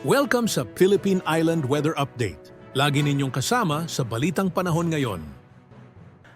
Welcome sa Philippine Island Weather Update. Lagi ninyong kasama sa Balitang Panahon Ngayon.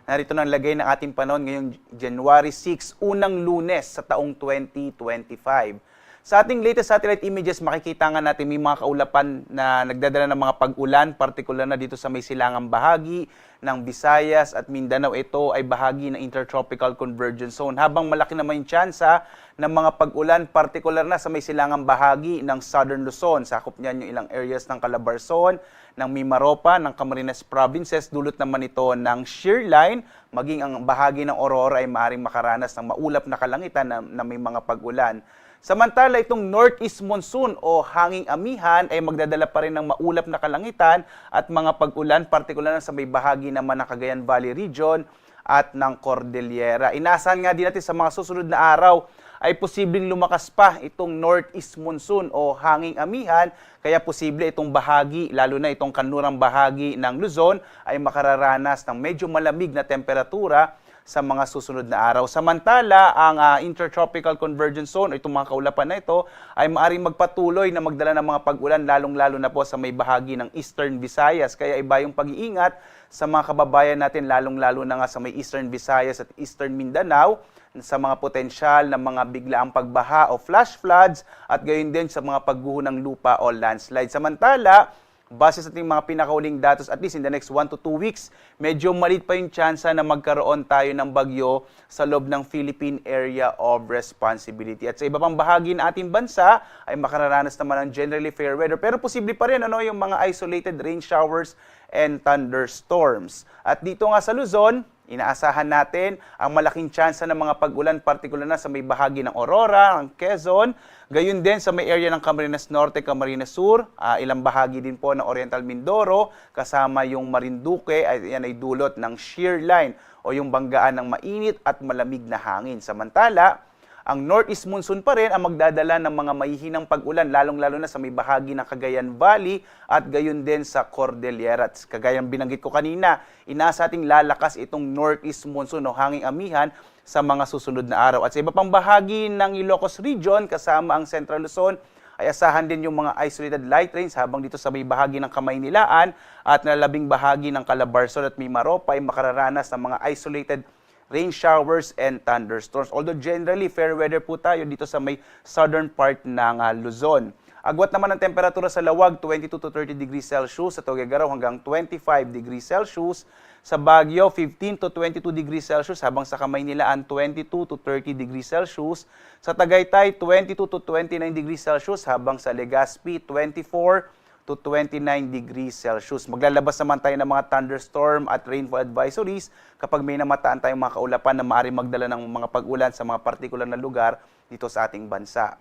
Narito na ang lagay ng ating panahon ngayong January 6, unang Lunes sa taong 2025. Sa ating latest satellite images, makikita nga natin may mga kaulapan na nagdadala ng mga pag-ulan, partikular na dito sa may silangang bahagi ng Visayas at Mindanao. Ito ay bahagi ng Intertropical Convergence Zone. Habang malaki naman yung tsansa ng mga pag-ulan, partikular na sa may silangang bahagi ng Southern Luzon. Sakop niyan yung ilang areas ng Calabarzon, ng Mimaropa, ng Camarines Provinces. Dulot naman ito ng shear line, maging ang bahagi ng Aurora ay maaaring makaranas ng maulap na kalangitan na may mga pag-ulan. Samantala, itong northeast monsoon o hanging amihan ay magdadala pa rin ng maulap na kalangitan at mga pag-ulan, partikular na sa may bahagi naman ng Cagayan Valley Region at ng Cordillera. Inaasahan nga din natin sa mga susunod na araw ay posibleng lumakas pa itong northeast monsoon o hanging amihan, kaya posible itong bahagi, lalo na itong kanlurang bahagi ng Luzon, ay makararanas ng medyo malamig na temperatura sa mga susunod na araw. Samantala, ang Intertropical Convergence Zone, itong mga kaulapan na ito, ay maaaring magpatuloy na magdala ng mga pag-ulan, lalong-lalo na po sa may bahagi ng Eastern Visayas. Kaya iba yung pag-iingat sa mga kababayan natin, lalong-lalo na nga sa may Eastern Visayas at Eastern Mindanao, sa mga potensyal ng mga biglaang pagbaha o flash floods, at gayon din sa mga pagguho ng lupa o landslide. Samantala, base sa ating mga pinakauling datos, at least in the next 1 to 2 weeks, medyo maliit pa yung tsansa na magkaroon tayo ng bagyo sa loob ng Philippine Area of Responsibility. At sa iba pang bahagi ng ating bansa, ay makararanas naman ng generally fair weather. Pero posible pa rin yung mga isolated rain showers and thunderstorms. At dito nga sa Luzon, inaasahan natin ang malaking tsansa ng mga pag-ulan, partikular na sa may bahagi ng Aurora, ang Quezon, gayon din sa may area ng Camarines Norte, Camarines Sur, ilang bahagi din po ng Oriental Mindoro, kasama yung Marinduque, yan ay dulot ng shear line o yung banggaan ng mainit at malamig na hangin. Samantala, ang northeast monsoon pa rin ang magdadala ng mga mahihinang pag-ulan, lalong-lalo na sa may bahagi ng Cagayan Valley at gayon din sa Cordillera. At kagayang binanggit ko kanina, inaasa ating lalakas itong northeast monsoon o hanging amihan sa mga susunod na araw. At sa iba pang bahagi ng Ilocos Region, kasama ang Central Luzon, ay asahan din yung mga isolated light rains, habang dito sa may bahagi ng Kamaynilaan at nalabing bahagi ng Calabarzon at Mimaropa ay makararanas ng mga isolated rain showers and thunderstorms. Although generally fair weather po tayo dito sa may southern part ng Luzon. Agwat naman ang temperatura sa Lawag, 22 to 30 degrees Celsius, sa Tuguegarao hanggang 25 degrees Celsius, sa Baguio 15 to 22 degrees Celsius, habang sa Kamaynilaan 22 to 30 degrees Celsius, sa Tagaytay 22 to 29 degrees Celsius, habang sa Legazpi 24 to 29 degrees Celsius. Maglalabas naman tayo ng mga thunderstorm at rainfall advisories kapag may namataan tayong mga kaulapan na maaaring magdala ng mga pag-ulan sa mga partikular na lugar dito sa ating bansa.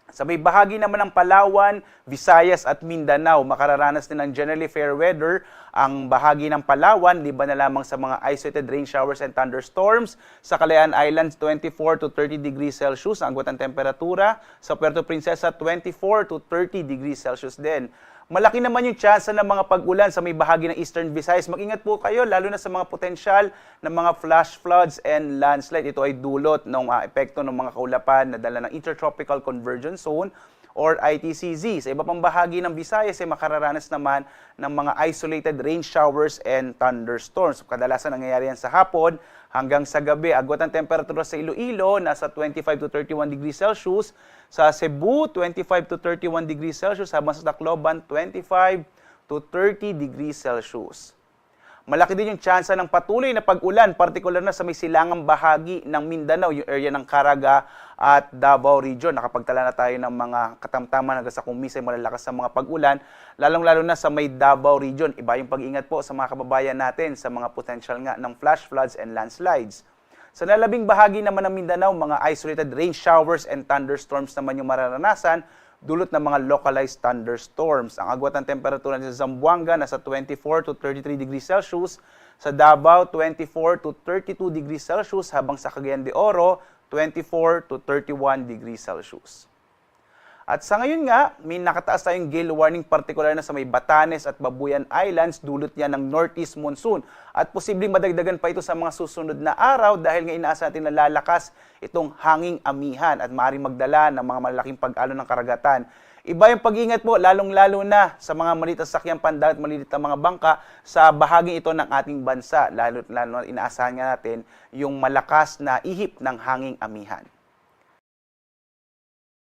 Sa may bahagi naman ng Palawan, Visayas at Mindanao, makararanas din ng generally fair weather ang bahagi ng Palawan, liban na lamang sa mga isolated rain showers and thunderstorms. Sa Kalayaan Islands, 24 to 30 degrees Celsius ang agwat ng temperatura. Sa Puerto Princesa, 24 to 30 degrees Celsius din. Malaki naman yung tsansa ng mga pag-ulan sa may bahagi ng Eastern Visayas. Mag-ingat po kayo, lalo na sa mga potensyal ng mga flash floods and landslide. Ito ay dulot ng epekto ng mga kaulapan na dala ng Intertropical Convergence Zone or ITCZ. Sa iba pang bahagi ng Visayas ay makararanas naman ng mga isolated rain showers and thunderstorms. Kadalasan nangyayari yan sa hapon hanggang sa gabi. Agwat ang temperatura sa Iloilo, nasa 25 to 31 degrees Celsius. Sa Cebu, 25 to 31 degrees Celsius. Habang sa Tacloban, 25 to 30 degrees Celsius. Malaki din yung tsansa ng patuloy na pag-ulan, partikular na sa may silangang bahagi ng Mindanao, yung area ng Caraga at Davao Region. Nakapagtala na tayo ng mga katamtaman hanggang sa kung minsan malalakas sa mga pag-ulan, lalong-lalo na sa may Davao Region. Iba yung pag-ingat po sa mga kababayan natin sa mga potential nga ng flash floods and landslides. Sa nalabing bahagi naman ng Mindanao, mga isolated rain showers and thunderstorms naman yung mararanasan, dulot ng mga localized thunderstorms. Ang agwat ng temperatura sa Zamboanga nasa 24 to 33 degrees Celsius, sa Davao 24 to 32 degrees Celsius, habang sa Cagayan de Oro 24 to 31 degrees Celsius. At sa ngayon nga, may nakataas tayong gale warning partikular na sa may Batanes at Babuyan Islands, dulot niya ng northeast monsoon. At posibleng madagdagan pa ito sa mga susunod na araw dahil nga inaasa natin na lalakas itong hanging amihan at maaaring magdala ng mga malaking pag-alon ng karagatan. Iba yung pag-ingat po, lalong-lalo na sa mga maliit na sakyang pandagat, maliit na mga bangka sa bahaging ito ng ating bansa. Lalo inaasahan nga natin yung malakas na ihip ng hanging amihan.